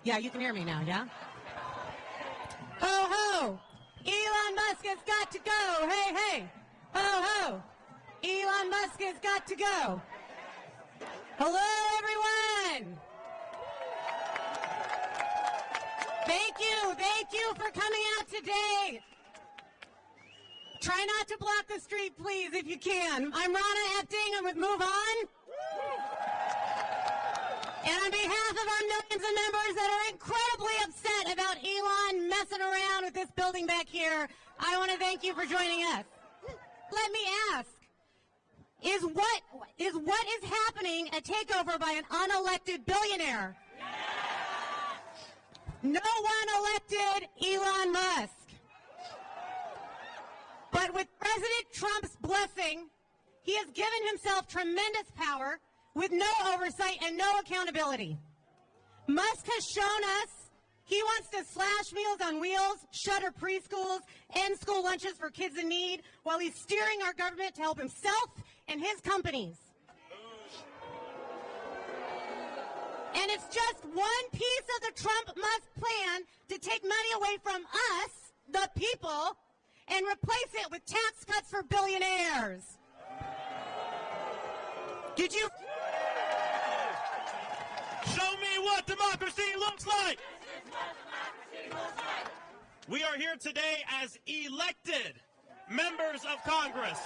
Yeah, you can hear me now, yeah? Ho, ho! Elon Musk has got to go! Hey, hey! Ho, ho! Elon Musk has got to go! Hello, everyone! Thank you for coming out today. Try not to block the street, please, if you can. I'm Ronna Epting. I'm with Move On. And on behalf of our millions of members that are incredibly upset about Elon messing around with this building back here, I want to thank you for joining us. Let me ask, is what is happening a takeover by an unelected billionaire? No one elected Elon Musk. But with President Trump's blessing, he has given himself tremendous power with no oversight and no accountability. Musk has shown us he wants to slash Meals on Wheels, shutter preschools, end school lunches for kids in need, while he's steering our government to help himself and his companies. And it's just one piece of the Trump-Musk plan to take money away from us, the people, and replace it with tax cuts for billionaires. Did you? Show me what democracy looks like. This is what democracy looks like. We are here today as elected members of Congress.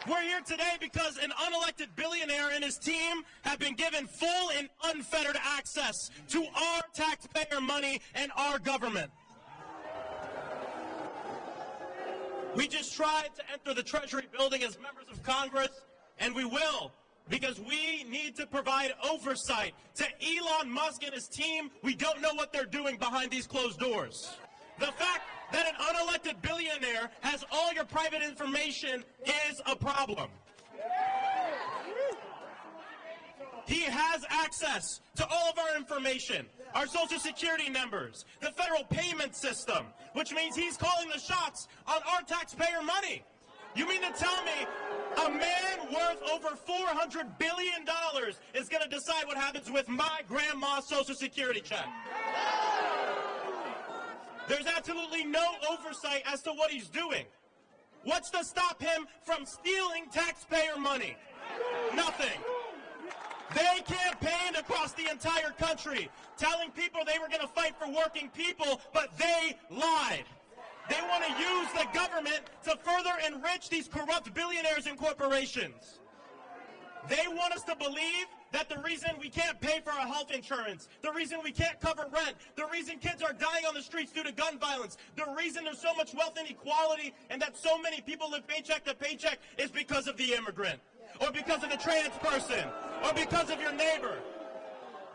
We're here today because an unelected billionaire and his team have been given full and unfettered access to our taxpayer money and our government. We just tried to enter the Treasury building as members of Congress, and we will, because we need to provide oversight to Elon Musk and his team. We don't know what they're doing behind these closed doors. The fact that an unelected billionaire has all your private information is a problem. He has access to all of our information, our Social Security numbers, the federal payment system, which means he's calling the shots on our taxpayer money. You mean to tell me a man worth over $400 billion is going to decide what happens with my grandma's Social Security check? There's absolutely no oversight as to what he's doing. What's to stop him from stealing taxpayer money? Nothing. They campaigned across the entire country, telling people they were going to fight for working people, but they lied. They want to use the government to further enrich these corrupt billionaires and corporations. They want us to believe that the reason we can't pay for our health insurance, the reason we can't cover rent, the reason kids are dying on the streets due to gun violence, the reason there's so much wealth inequality and that so many people live paycheck to paycheck is because of the immigrant, or because of the trans person, or because of your neighbor.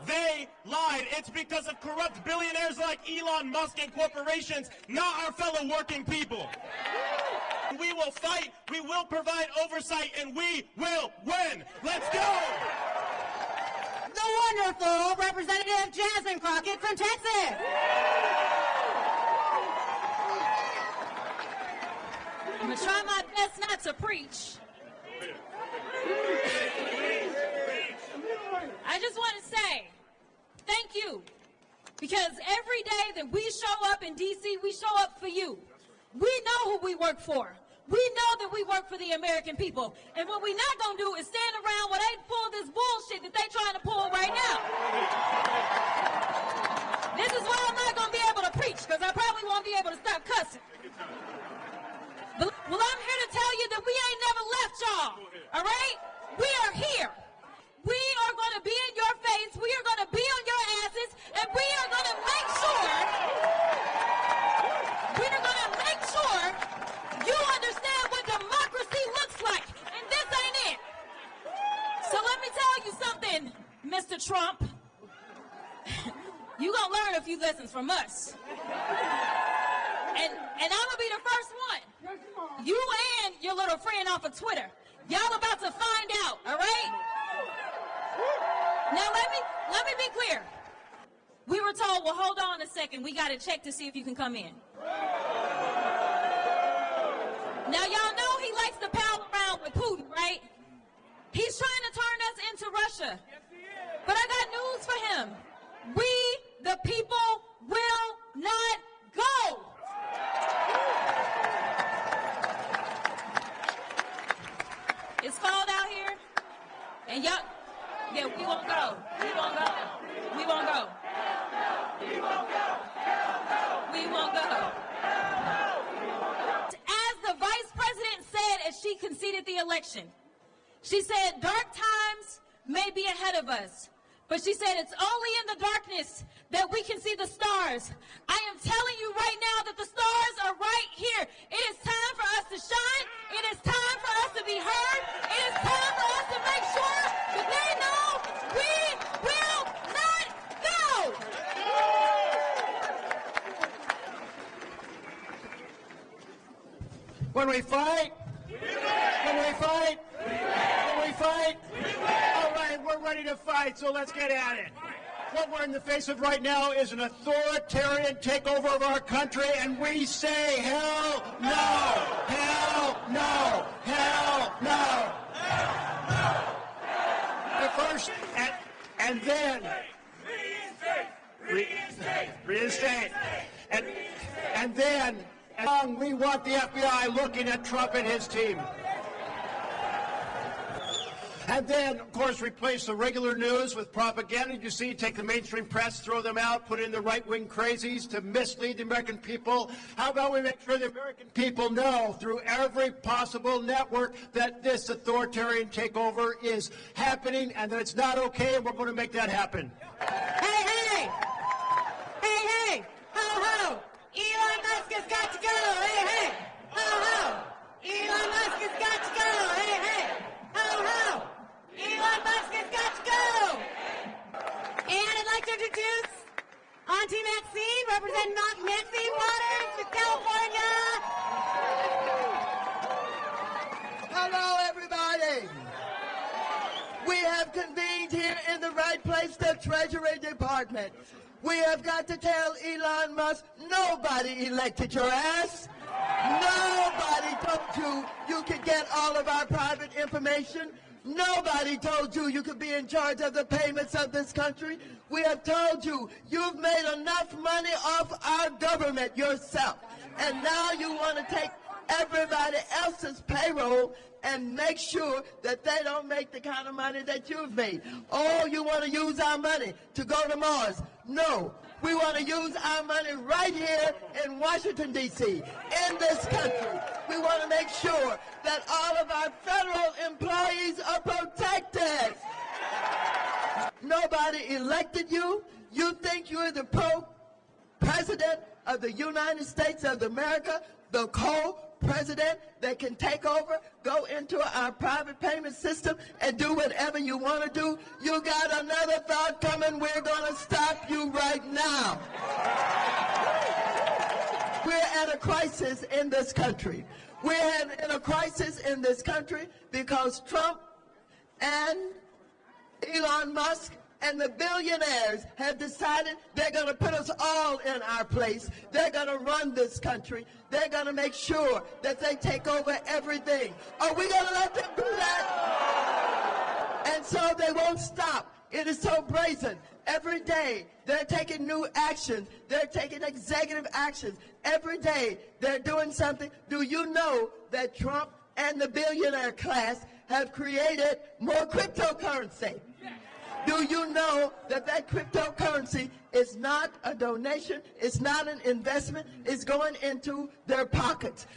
They lied. It's because of corrupt billionaires like Elon Musk and corporations, not our fellow working people. We will fight, we will provide oversight, and we will win. Let's go! The wonderful Representative Jasmine Crockett from Texas. I'm going to try my best not to preach. I just want to say thank you, because every day that we show up in D.C., we show up for you. We know who we work for. We know that we work for the American people. And what we're not going to do is stand around while they pull this bullshit that they're trying to pull right now. This is why I'm not going to be able to preach, because I probably won't be able to stop cussing. But, well, I'm here to tell you that we ain't never left y'all, all right? We are here. We are going to be in your face. We are going to be on your asses, and we are going to make sure you understand what democracy looks like, and this ain't it. So let me tell you something, Mr. Trump. You're going to learn a few lessons from us. And I'm going to be the first one. You and your little friend off of Twitter. Y'all about to find out, all right? Now let me be clear. We were told, well, hold on a second. We got to check to see if you can come in. Now, y'all know he likes to pal around with Putin, right? He's trying to turn us into Russia. But I got news news for him. We, the people, will not go. It's cold out here, and y'all, yeah, we won't go. We won't go. We won't go. We won't go. We won't go. As the vice president said as she conceded the election, she said, dark times may be ahead of us, but she said it's only in the darkness that we can see the stars. I am telling you right now that the stars are right here. It is time for us to shine. It is time for us to be heard. It is time for us to make sure that they know we will not go. When we fight, when we fight, when we fight, all right, we're ready to fight, so let's get at it. What we're in the face of right now is an authoritarian takeover of our country, and we say hell no, hell no, hell no. The first, and then reinstate, and then we want the FBI looking at Trump and his team. And then, of course, replace the regular news with propaganda. You see, take the mainstream press, throw them out, put in the right-wing crazies to mislead the American people. How about we make sure the American people know through every possible network that this authoritarian takeover is happening and that it's not okay, and we're going to make that happen. Hey, hey! Hey, hey! Ho, ho! Elon Musk has got to go! Hey, hey! Ho, ho! Elon Musk has got to go! Hey, hey! Ho, ho! Elon Musk has got to go! And I'd like to introduce Auntie Maxine, representing Maxine Waters with California. Hello, everybody. We have convened here in the right place, the Treasury Department. We have got to tell Elon Musk, nobody elected your ass. Nobody told you could get all of our private information. Nobody told you could be in charge of the payments of this country. We have told you you've made enough money off our government yourself. And now you want to take everybody else's payroll and make sure that they don't make the kind of money that you've made. Oh, you want to use our money to go to Mars. No, we want to use our money right here in Washington, D.C., in this country. We want to make sure that all of our federal employees are protected. Nobody elected you. You think you're the president of the United States of America, the co-president that can take over, go into our private payment system and do whatever you want to do. You got another thought coming. We're going to stop you right now. We're at a crisis in this country. We're in a crisis in this country because Trump and Elon Musk and the billionaires have decided they're going to put us all in our place. They're going to run this country. They're going to make sure that they take over everything. Are we going to let them do that? And so they won't stop. It is so brazen. Every day they're taking new actions. They're taking executive actions. Every day they're doing something. Do you know that Trump and the billionaire class have created more cryptocurrency? Do you know that that cryptocurrency is not a donation, it's not an investment, it's going into their pockets?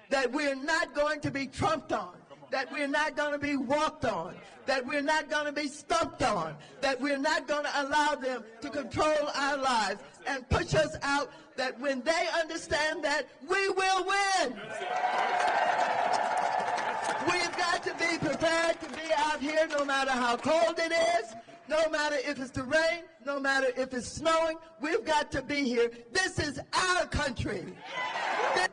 That we're not going to be trumped on, that we're not going to be walked on, that we're not going to be stumped on, that we're not going to allow them to control our lives and push us out, that when they understand that, we will win. We've got to be prepared to be out here no matter how cold it is, no matter if it's the rain, no matter if it's snowing. We've got to be here. This is our country.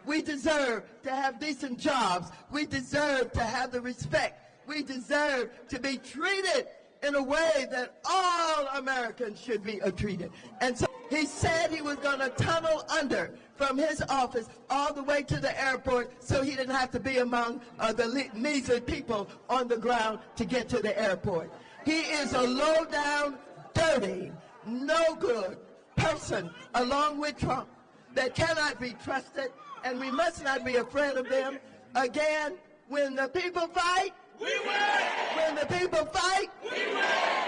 We deserve to have decent jobs. We deserve to have the respect. We deserve to be treated in a way that all Americans should be treated. And so he said he was going to tunnel under from his office all the way to the airport so he didn't have to be among the measly people on the ground to get to the airport. He is a low-down dirty, no good person along with Trump that cannot be trusted, and we must not be afraid of them. Again, when the people fight, we win. When the people fight, we win.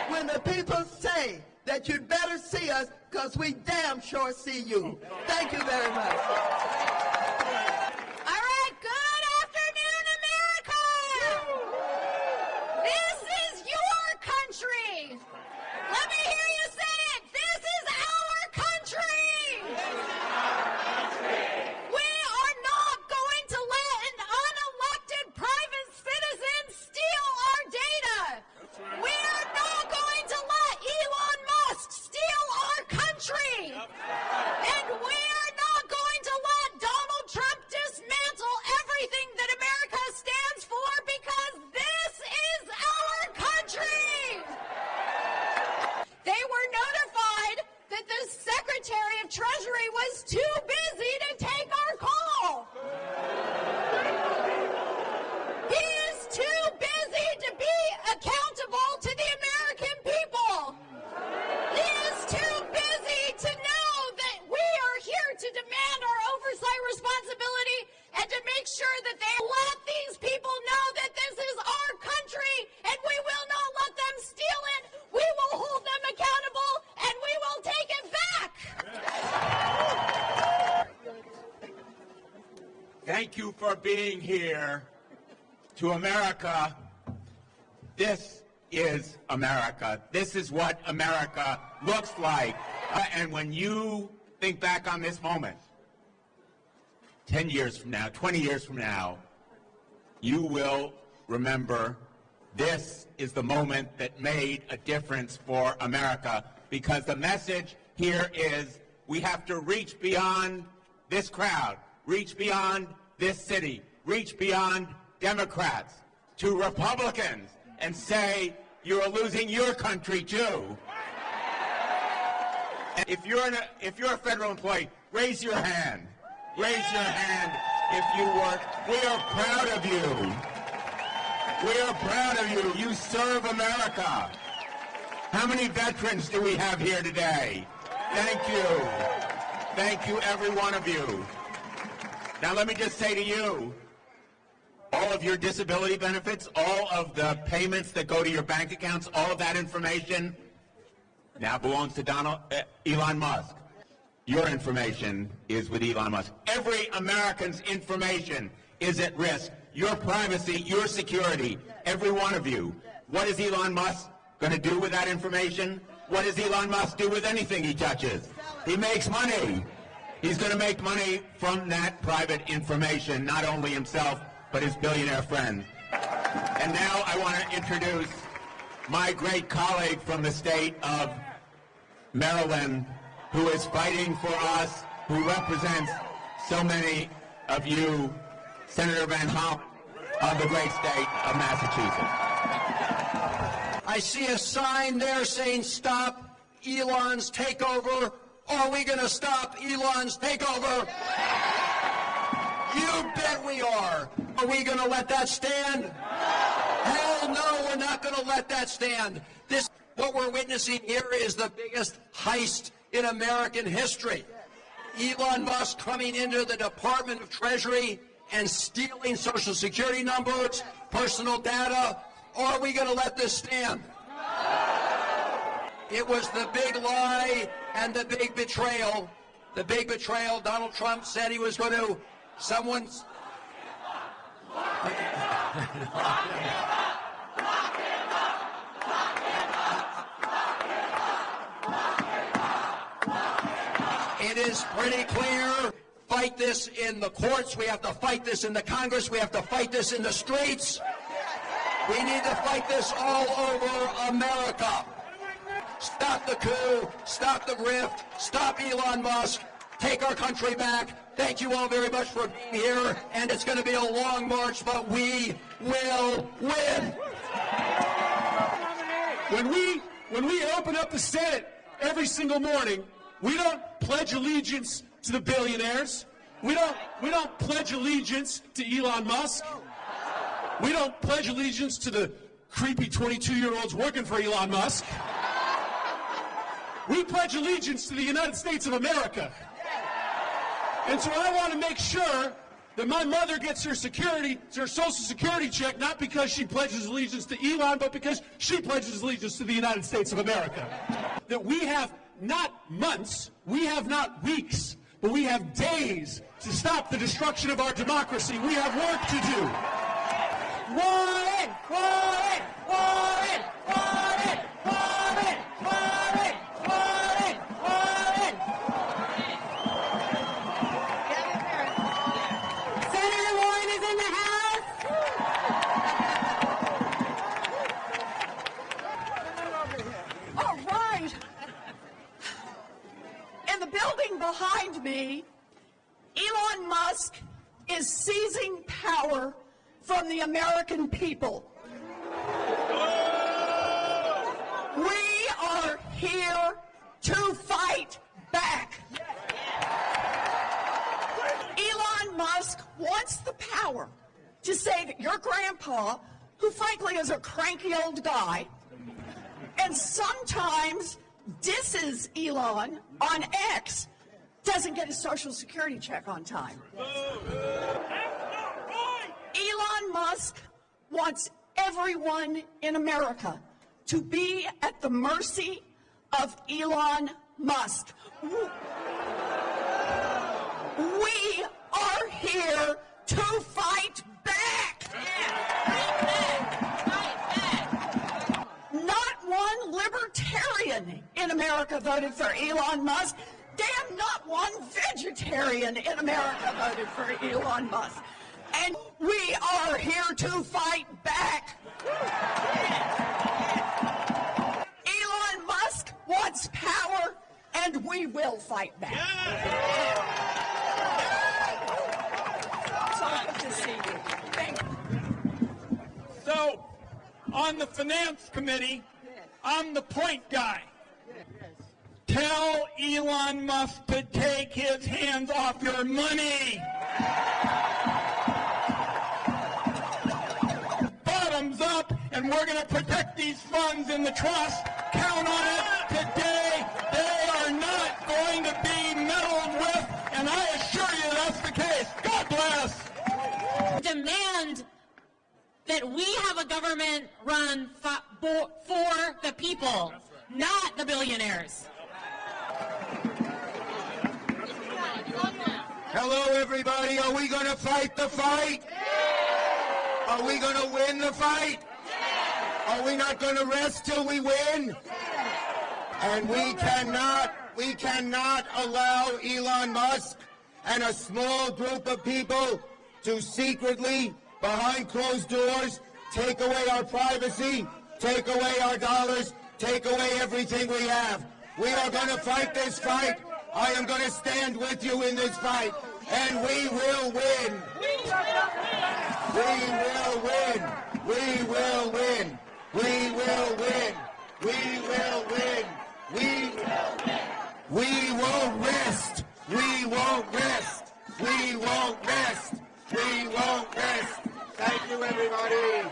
When the people say that you'd better see us, because we damn sure see you. Thank you very much. All right, good afternoon, America. This is your country. Let me hear you say it. This is our country. We are not going to let an unelected private citizen steal our data. We are not going to let Elon Musk steal our country. And we are not going to let Donald Trump dismantle everything that America stands for, because this is our country. They were notified that the Secretary of Treasury was too busy to take our call. He is too busy to be accountable to the American people. He is too busy to know that we are here to demand our oversight responsibility and to make sure that they let these people know that this is our country and we will not let them steal it. We will hold them accountable and we will take it back. Thank you for being here. To America, this is America. This is what America looks like. And when you think back on this moment, 10 years from now, 20 years from now, you will remember this is the moment that made a difference for America, because the message here is we have to reach beyond this crowd, reach beyond this city, reach beyond Democrats to Republicans and say you're losing your country too. And if you're a federal employee, raise your hand. Raise your hand if you work. We are proud of you. We are proud of you. You serve America. How many veterans do we have here today? Thank you. Thank you, every one of you. Now let me just say to you, all of your disability benefits, all of the payments that go to your bank accounts, all of that information now belongs to Elon Musk. Your information is with Elon Musk. Every American's information is at risk. Your privacy, your security, every one of you. What is Elon Musk going to do with that information? What does Elon Musk do with anything he touches? He makes money. He's going to make money from that private information, not only himself, but his billionaire friends. And now I want to introduce my great colleague from the state of Maryland, who is fighting for us, who represents so many of you, Senator Van Hollen of the great state of Massachusetts. I see a sign there saying, "Stop Elon's takeover." Are we going to stop Elon's takeover? You bet we are. Are we going to let that stand? Hell no, we're not going to let that stand. What we're witnessing here is the biggest heist in American history. Elon Musk coming into the Department of Treasury and stealing Social Security numbers, personal data. Are we going to let this stand? It was the big lie and the big betrayal. The big betrayal. Donald Trump said he was going to, someone's... It is pretty clear. Fight this in the courts. We have to fight this in the Congress. We have to fight this in the streets. We need to fight this all over America. Stop the coup. Stop the grift. Stop Elon Musk. Take our country back. Thank you all very much for being here. And it's going to be a long march, but we will win. When we open up the Senate every single morning, we don't pledge allegiance to the billionaires. We don't pledge allegiance to Elon Musk. We don't pledge allegiance to the creepy 22-year-olds working for Elon Musk. We pledge allegiance to the United States of America. And so I want to make sure that my mother gets her Social Security check, not because she pledges allegiance to Elon, but because she pledges allegiance to the United States of America. That we have not months, we have not weeks, but we have days to stop the destruction of our democracy. We have work to do. Warren! Warren! Warren! Warren! Warren! Warren! Warren! Warren! Senator Warren is in the house. All right. In the building behind me, Elon Musk is seizing power from the American people. We are here to fight back. Elon Musk wants the power to say that your grandpa, who frankly is a cranky old guy, and sometimes disses Elon on X, doesn't get his Social Security check on time. Elon Musk wants everyone in America to be at the mercy of Elon Musk. We are here to fight back. Not one libertarian in America voted for Elon Musk. Damn, not one vegetarian in America voted for Elon Musk. And we are here to fight back. Elon Musk wants power, and we will fight back. So good to see you. Thank you. So, on the Finance Committee, I'm the point guy. Tell Elon Musk to take his hands off your money. Bottoms up, and we're going to protect these funds in the trust. Count on it. Today, they are not going to be meddled with, and I assure you that's the case. God bless. Demand that we have a government run for the people, not the billionaires. Hello, everybody. Are we going to fight the fight? Are we going to win the fight? Are we not going to rest till we win? And we cannot allow Elon Musk and a small group of people to secretly, behind closed doors, take away our privacy, take away our dollars, take away everything we have. We are going to fight this fight. I am going to stand with you in this fight, and we will win. We will win. We will win. We will win. We will win. We will win. We won't rest. We won't rest. We won't rest. We won't rest. Thank you, everybody.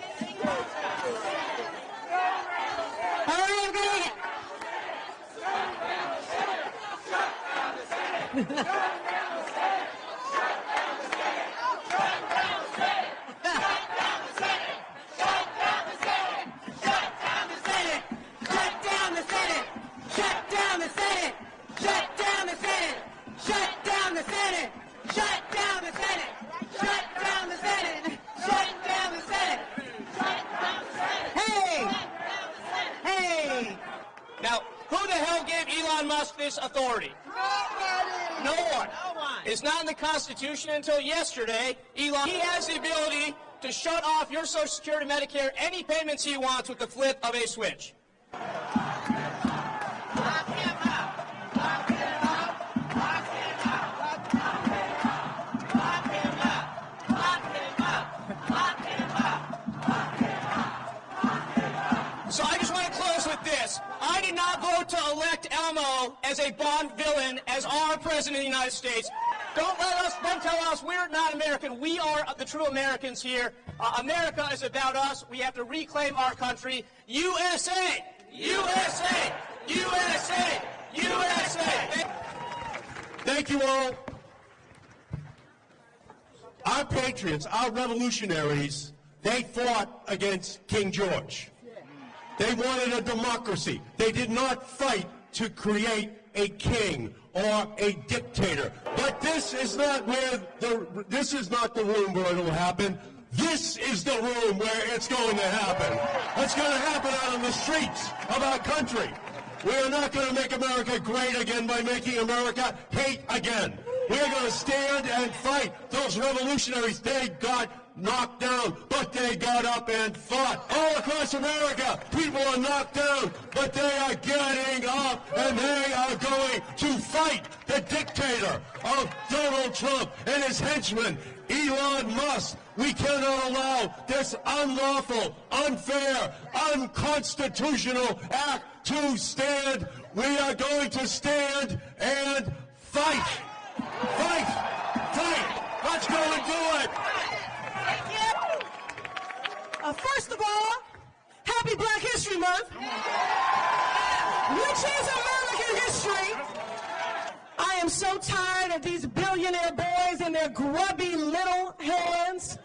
Now, who the hell gave Elon Musk this authority? Nobody. No one. It's not in the Constitution until yesterday. He has the ability to shut off your Social Security, Medicare, any payments he wants with the flip of a switch. So I just want to close with this. I did not vote to elect Elmo as a Bond villain as our president of the United States. Don't tell us we're not American. We are the true Americans here. America is about us. We have to reclaim our country. USA! USA! USA! USA! Thank you all. Our patriots, our revolutionaries, they fought against King George. They wanted a democracy. They did not fight to create a king or a dictator. But this is not the room where it will happen. This is the room where it's going to happen. It's going to happen out on the streets of our country. We are not going to make America great again by making America hate again. We are going to stand and fight. Those revolutionaries, they got knocked down, but they got up and fought. All across America, people are knocked down, but they are getting up, and they are going to fight the dictator of Donald Trump and his henchman, Elon Musk. We cannot allow this unlawful, unfair, unconstitutional act to stand. We are going to stand and fight. Fight! Fight! Let's go and do it! First of all, happy Black History Month, which is American history. I am so tired of these billionaire boys and their grubby little hands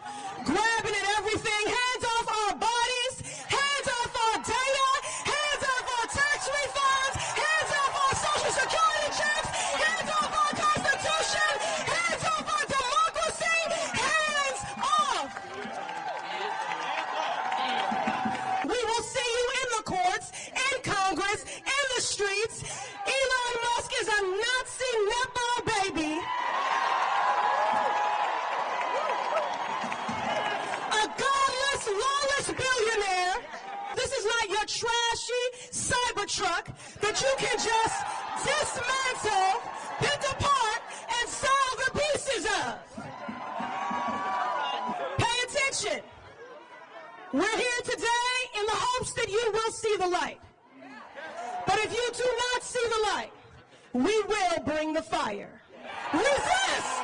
grabbing at everything. Hands off our bodies, hands off our data, hands off our tax refunds, hands off our Social Security checks, hands off our Constitution, hands off our democracy, hands off. We will see you in the courts, in Congress, in the streets. Elon Musk is a Nazi nepo baby. A godless, lawless billionaire. This is not your trashy Cybertruck that you can just dismantle, pick apart, and sell the pieces of. Pay attention. We're here today in the hopes that you will see the light. But if you do not see the light, we will bring the fire. Resist!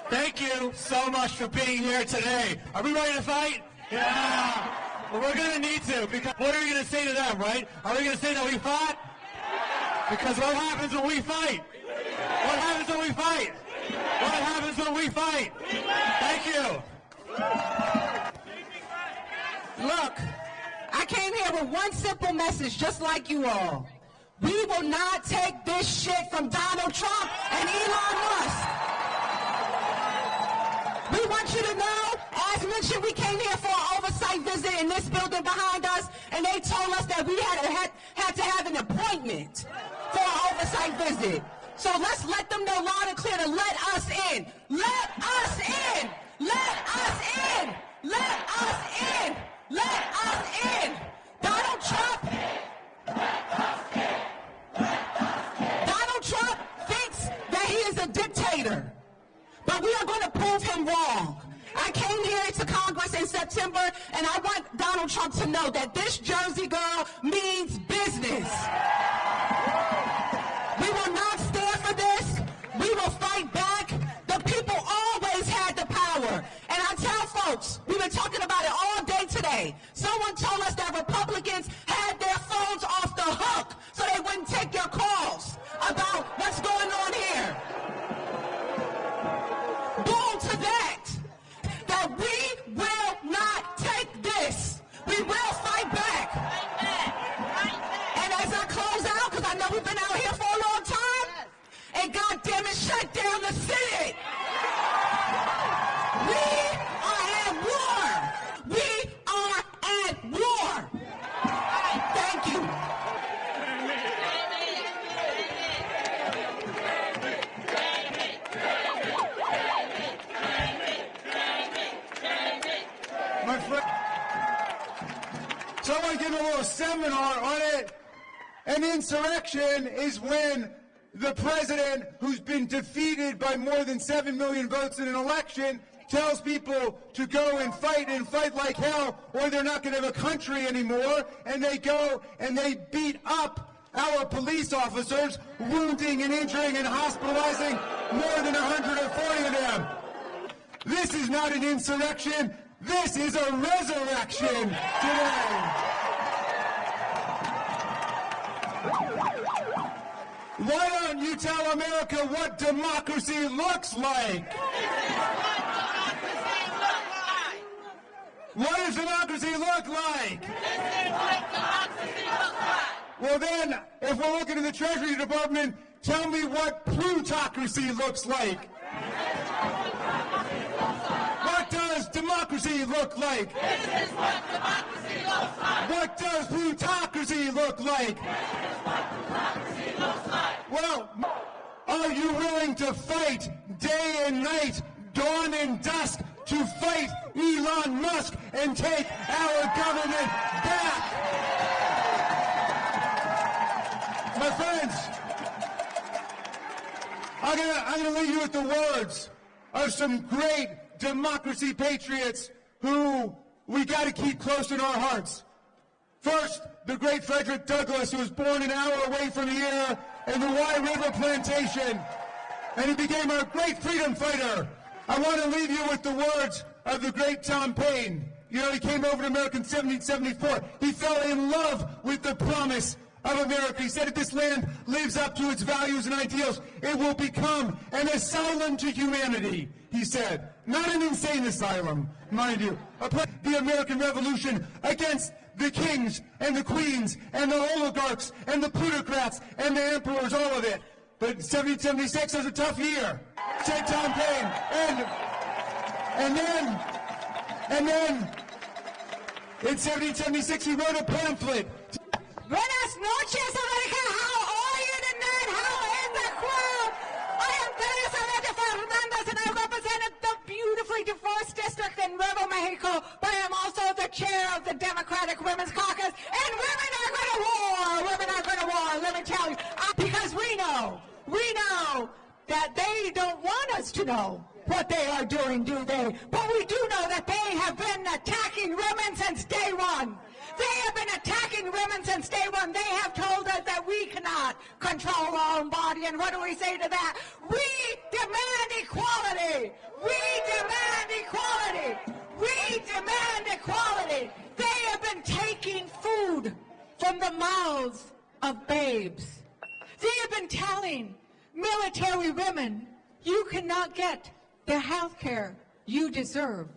Thank you so much for being here today. Are we ready to fight? Yeah. Well, we're going to need to, because what are we going to say to them, right? Are we going to say that we fought? Because what happens when we fight? What happens when we fight? What happens when we fight? Thank you. Look, I came here with one simple message, just like you all. We will not take this shit from Donald Trump and Elon Musk. We want you to know, as mentioned, we came here for an oversight visit in this building behind us, and they told us that we had to have an appointment for an oversight visit. So let's let them know loud and clear to let us in. Let us in! Let us in! Let us in! Let us in! Donald Trump! Donald Trump thinks that he is a dictator. But we are going to prove him wrong. I came here to Congress in September, and I want Donald Trump to know that this Jersey girl means business. We will not stand for this. We will fight back. The people always had the power. And I tell folks, we've been talking about it all day today. Someone told us that Republicans had their phones off the hook so they wouldn't take your calls about what's going on here. Boom to that we will not take this. We will fight back. And as I close out, because I know we've been out here for a long time, and goddamn it, shut down the Senate. We are at war. We are at war. Thank you. My friend, someone give a little seminar on it. An insurrection is when the president, who's been defeated by more than 7 million votes in an election, tells people to go and fight like hell, or they're not going to have a country anymore, and they go and they beat up our police officers, wounding and injuring and hospitalizing more than 140 of them. This is not an insurrection. This is a resurrection today. Why don't you tell America what democracy looks like? What does democracy look like? Well then, if we're looking in the Treasury Department, tell me what plutocracy looks like. What does democracy look like? This is what democracy looks like. What does plutocracy look like? This is what democracy looks like. Well, are you willing to fight day and night, dawn and dusk, to fight Elon Musk and take our government back? My friends, I'm gonna leave you with the words of some great democracy patriots who we got to keep close in our hearts. First, the great Frederick Douglass, who was born an hour away from here in the Wye River Plantation, and he became a great freedom fighter. I want to leave you with the words of the great Tom Paine. You know, he came over to America in 1774. He fell in love with the promise of America. He said, if this land lives up to its values and ideals, it will become an asylum to humanity, he said. Not an insane asylum, mind you. The American Revolution against the kings and the queens and the oligarchs and the plutocrats and the emperors, all of it. But 1776 was a tough year, said Tom Paine. And then in 1776 he wrote a pamphlet. Buenas noches, America. How are you tonight? How is the crowd? I am Teresa Fernandez, and I represent the beautifully diverse district in Nuevo Mexico, but I am also the chair of the Democratic Women's Caucus, and women are going to war. Women are going to war, let me tell you. Because we know that they don't want us to know what they are doing, do they? But we do know that they have been attacking women since day one. They have been attacking women since day one. They have told us that we cannot control our own body. And what do we say to that? We demand equality. We demand equality. We demand equality. They have been taking food from the mouths of babes. They have been telling military women, you cannot get the health care you deserve.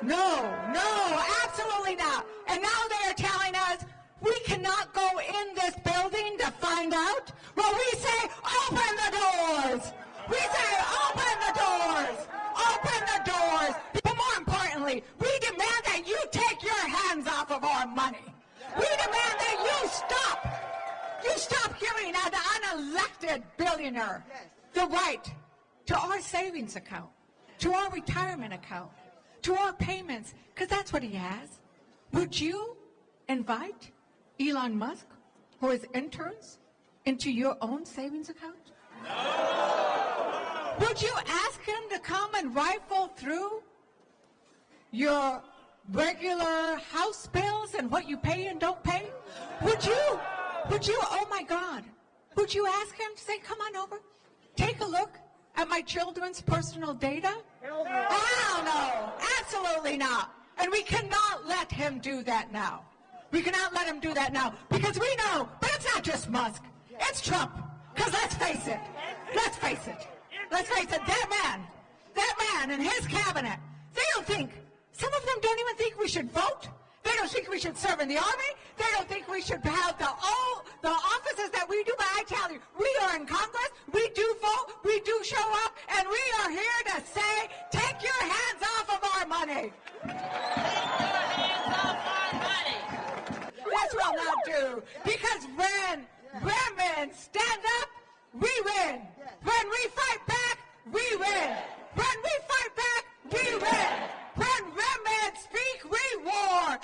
No, absolutely not. And now they are telling us we cannot go in this building to find out. Well, we say, open the doors. We say, open the doors. Open the doors. But more importantly, we demand that you take your hands off of our money. We demand that you stop giving an unelected billionaire the right to our savings account, to our retirement account, to our payments, because that's what he has. Would you invite Elon Musk or his interns into your own savings account? No! Would you ask him to come and rifle through your regular house bills and what you pay and don't pay? Would you, oh my God, would you ask him to say, come on over, take a look at my children's personal data? Hell no, absolutely not. And we cannot let him do that now. We cannot let him do that now because we know, but it's not just Musk, it's Trump. Because let's face it, that man and his cabinet, they don't think, some of them don't even think we should vote. They don't think we should serve in the army. They don't think we should have the offices that we do. But I tell you, we are in Congress. We do vote. We do show up. And we are here to say, take your hands off of our money. Take your hands off our money. This will not do. Because when women stand up, we win. When we fight back, we win. When we fight back, we win. When women speak, we war.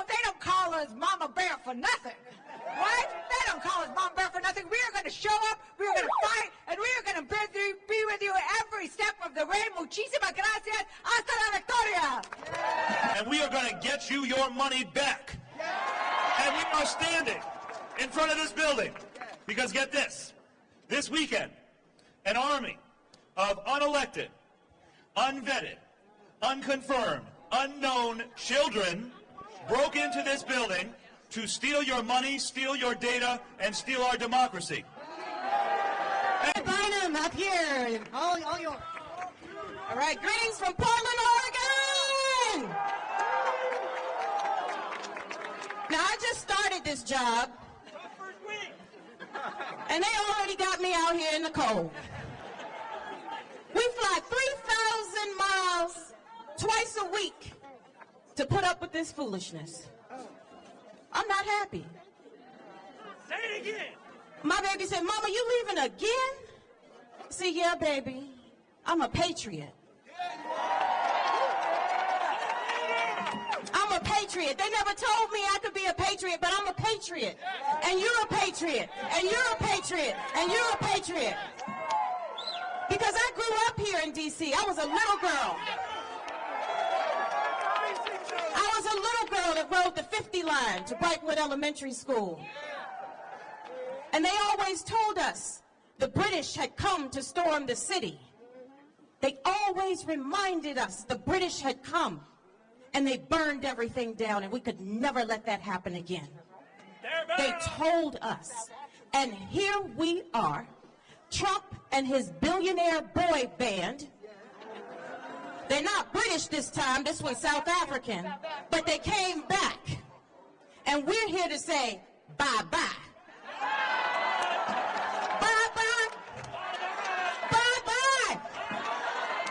They don't call us Mama Bear for nothing. Right? They don't call us Mama Bear for nothing. We are going to show up, we are going to fight, and we are going to be with you every step of the way. Muchísimas gracias. Hasta la victoria. And we are going to get you your money back. And we are standing in front of this building. Because get this weekend, an army of unelected, unvetted, unconfirmed, unknown children broke into this building to steal your money, steal your data, and steal our democracy. Bynum up here. All yours. All right, greetings from Portland, Oregon. Now, I just started this job, and they already got me out here in the cold. We fly 3,000 miles twice a week to put up with this foolishness. I'm not happy. Say it again. My baby said, Mama, you leaving again? See, yeah, baby, I'm a patriot. I'm a patriot. They never told me I could be a patriot, but I'm a patriot. And you're a patriot. And you're a patriot. And you're a patriot. Because I grew up here in D.C. I was a little girl. I was a little girl that rode the 50 line to Brightwood Elementary School. And they always told us the British had come to storm the city. They always reminded us the British had come, and they burned everything down, and we could never let that happen again. They told us, and here we are, Trump and his billionaire boy band. They're not British this time, this was South African, but they came back, and we're here to say bye-bye. Bye-bye. Bye-bye.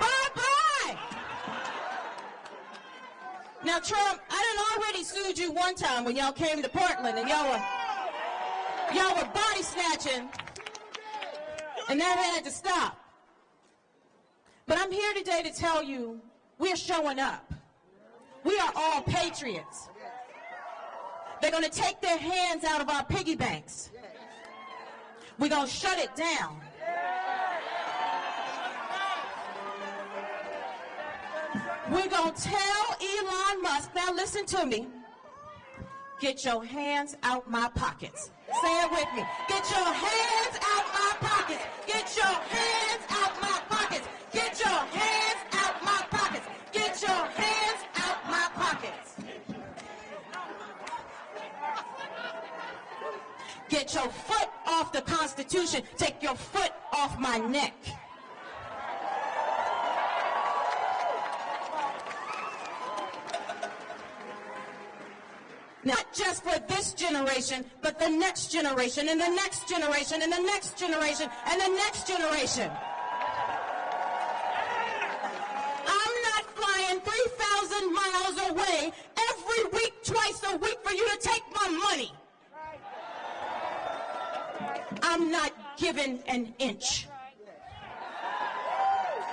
Bye-bye. Now, Trump, I done already sued you one time when y'all came to Portland and y'all were body snatching, and that had to stop. But I'm here today to tell you we're showing up. We are all patriots. They're going to take their hands out of our piggy banks. We're going to shut it down. We're going to tell Elon Musk, now listen to me, get your hands out my pockets. Say it with me. Get your hands out my pockets. Get your hands out my pockets. Get your hands out my pockets. Get your hands out my pockets. Get your foot off the Constitution. Take your foot off my neck. Not just for this generation, but the next generation, and the next generation, and the next generation, and the next generation. I'm not flying 3,000 miles away every week, twice a week for you to take my money. I'm not giving an inch.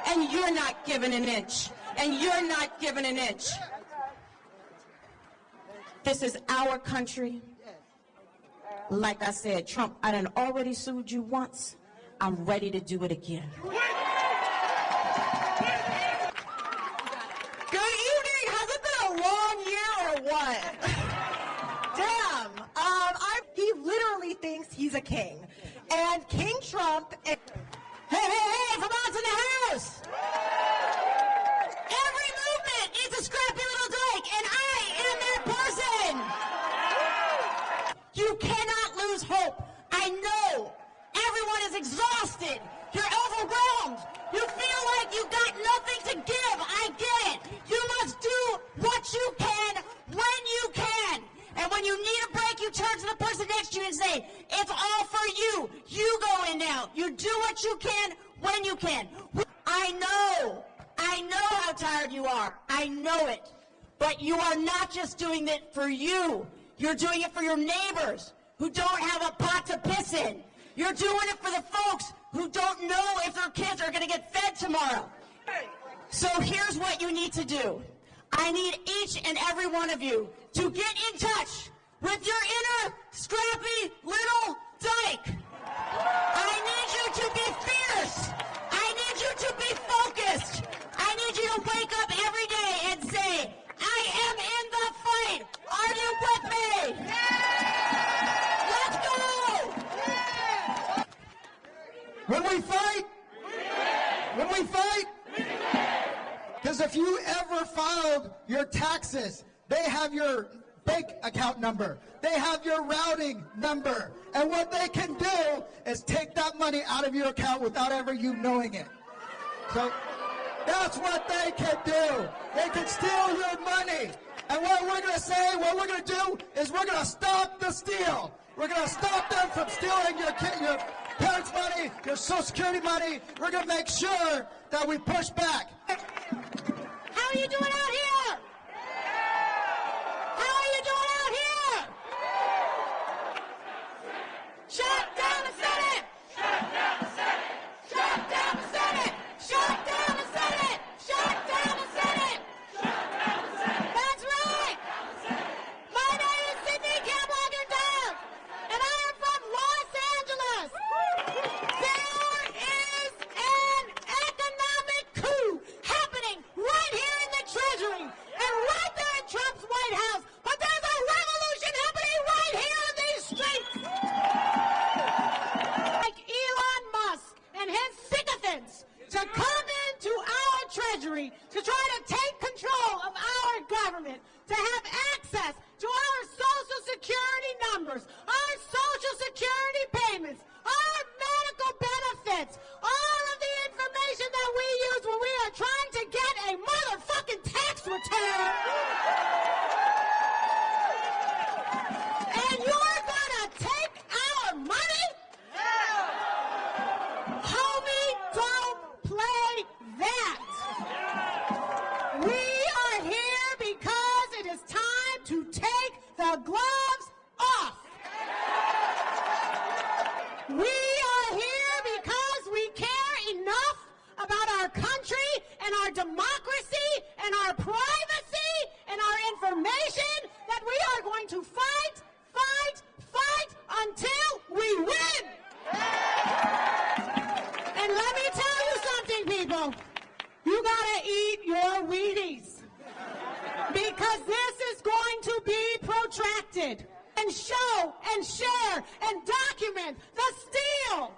And you're not giving an inch. And you're not giving an inch. This is our country. Like I said, Trump, I done already sued you once. I'm ready to do it again. Good evening. Has it been a long year or what? Damn. He literally thinks he's a king. And King Trump... Hey, Vermont's in the house! Every movement needs a scrappy little dyke, and I am that person! You cannot lose hope. I know. Everyone is exhausted. You're overwhelmed. You feel like you got nothing to give. I get it. You must do what you can when you can. And when you need a break, you turn to the person next to you and say, it's all for you. You go in now. You do what you can when you can. I know how tired you are. I know it. But you are not just doing it for you. You're doing it for your neighbors who don't have a pot to piss in. You're doing it for the folks who don't know if their kids are going to get fed tomorrow. So here's what you need to do. I need each and every one of you to get in touch with your inner scrappy little dyke. I need you to be fierce. I need you to be focused. I need you to wake up every day and say, I am in the fight. Are you with me? Let's go! When we fight, because if you ever ever filed your taxes, they have your bank account number. They have your routing number. And what they can do is take that money out of your account without ever you knowing it. So that's what they can do. They can steal your money. And what we're going to say, what we're going to do is we're going to stop the steal. We're going to stop them from stealing your parents' money, your Social Security money. We're going to make sure that we push back. How are you doing out here? How are you doing out here? Shut down the Senate! Shut down the Senate! Shut down the Senate! Shut down the Senate! Shut down the Senate! Shut down the Senate! That's right! My name is Kamlager-Dove, and I am from Los Angeles. There is an economic coup happening right here in the Treasury and right there in Trump's White House. But there's a revolution happening right here in these streets. Like Elon Musk and his sycophants to come into our Treasury to try to take control of our government, to have access to our Social Security numbers, our Social Security payments, our medical benefits, all of the information that we use when we are trying to get a motherfucking tax return. And you're gonna take our money? Homie, don't play that. We are here because it is time to take the gloves off. We are here because we care enough about our country and our democracy and our privacy and our information that we are going to fight, fight, fight until we win. And let me tell you something, people. You gotta eat your Wheaties, because this is going to be protracted. And show and share and document the steal.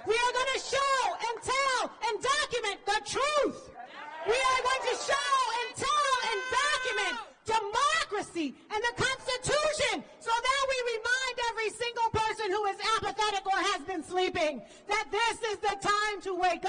We are going to show and tell and document the truth. We are going to show and tell and document democracy and the Constitution, so that we remind every single person who is apathetic or has been sleeping that this is the time to wake